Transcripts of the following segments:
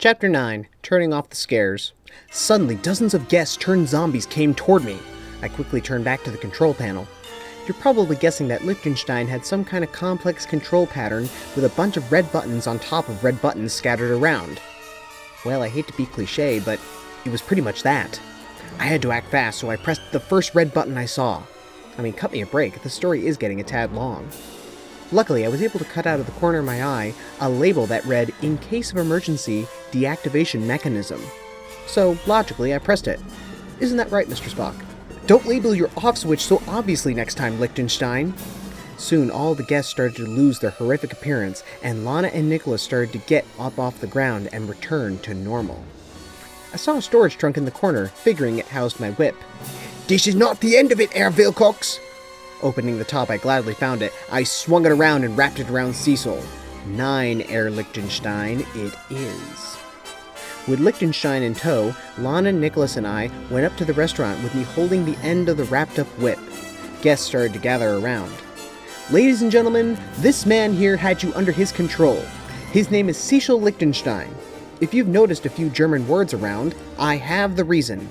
Chapter 9, Turning Off the Scares. Suddenly, dozens of guests turned zombies came toward me. I quickly turned back to the control panel. You're probably guessing that Liechtenstein had some kind of complex control pattern with a bunch of red buttons on top of red buttons scattered around. Well, I hate to be cliche, but it was pretty much that. I had to act fast, so I pressed the first red button I saw. I mean, cut me a break, the story is getting a tad long. Luckily, I was able to cut out of the corner of my eye a label that read, "In case of emergency, deactivation mechanism." So, logically, I pressed it. Isn't that right, Mr. Spock? Don't label your off switch so obviously next time, Liechtenstein. Soon, all the guests started to lose their horrific appearance, and Lana and Nicholas started to get up off the ground and return to normal. I saw a storage trunk in the corner, figuring it housed my whip. "This is not the end of it, Herr Wilcox!" Opening the top, I gladly found it. I swung it around and wrapped it around Cecil. 9, Herr Liechtenstein, it is. With Liechtenstein in tow, Lana, Nicholas, and I went up to the restaurant with me holding the end of the wrapped-up whip. Guests started to gather around. "Ladies and gentlemen, this man here had you under his control. His name is Cecil Liechtenstein. If you've noticed a few German words around, I have the reason.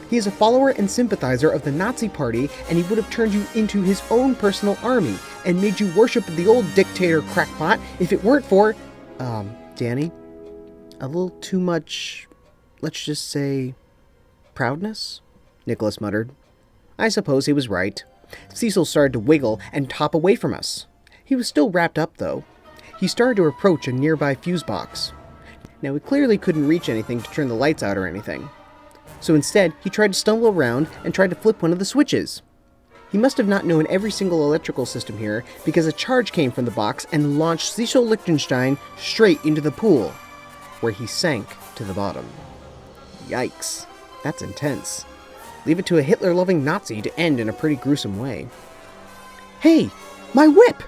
He is a follower and sympathizer of the Nazi Party, and he would have turned you into his own personal army and made you worship the old dictator crackpot if it weren't for, Danny, a little too much, let's just say, proudness?" Nicholas muttered. I suppose he was right. Cecil started to wiggle and top away from us. He was still wrapped up, though. He started to approach a nearby fuse box. Now, he clearly couldn't reach anything to turn the lights out or anything. So instead, he tried to stumble around and tried to flip one of the switches. He must have not known every single electrical system here, because a charge came from the box and launched Cecil Liechtenstein straight into the pool, where he sank to the bottom. Yikes, that's intense. Leave it to a Hitler-loving Nazi to end in a pretty gruesome way. "Hey, my whip!"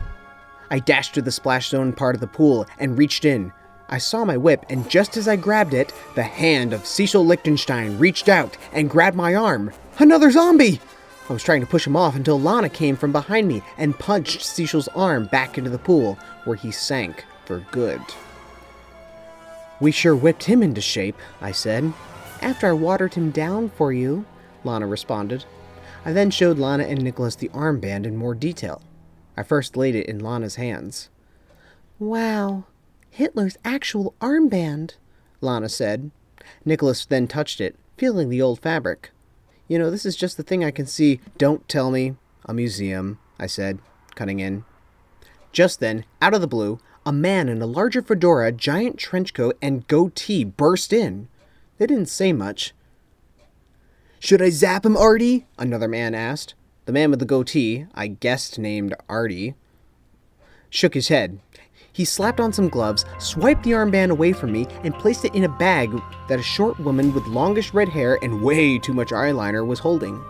I dashed to the splash zone part of the pool and reached in. I saw my whip, and just as I grabbed it, the hand of Cecil Liechtenstein reached out and grabbed my arm. Another zombie! I was trying to push him off until Lana came from behind me and punched Cecil's arm back into the pool, where he sank for good. "We sure whipped him into shape," I said. "After I watered him down for you," Lana responded. I then showed Lana and Nicholas the armband in more detail. I first laid it in Lana's hands. "Wow. Hitler's actual armband," Lana said. Nicholas then touched it, feeling the old fabric. "You know, this is just the thing I can see." "Don't tell me. A museum," I said, cutting in. Just then, out of the blue, a man in a larger fedora, giant trench coat, and goatee burst in. They didn't say much. "Should I zap him, Artie?" another man asked. The man with the goatee, I guessed named Artie, shook his head. He slapped on some gloves, swiped the armband away from me, and placed it in a bag that a short woman with longish red hair and way too much eyeliner was holding.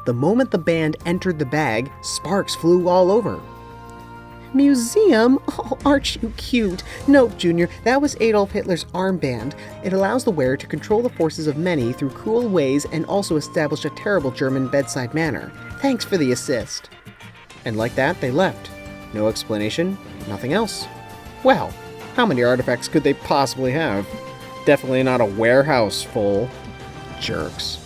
The moment the band entered the bag, sparks flew all over. "Museum? Oh, aren't you cute? No, Junior, that was Adolf Hitler's armband. It allows the wearer to control the forces of many through cruel ways and also establish a terrible German bedside manner. Thanks for the assist." And like that, they left. No explanation, nothing else. Well, how many artifacts could they possibly have? Definitely not a warehouse full. Jerks.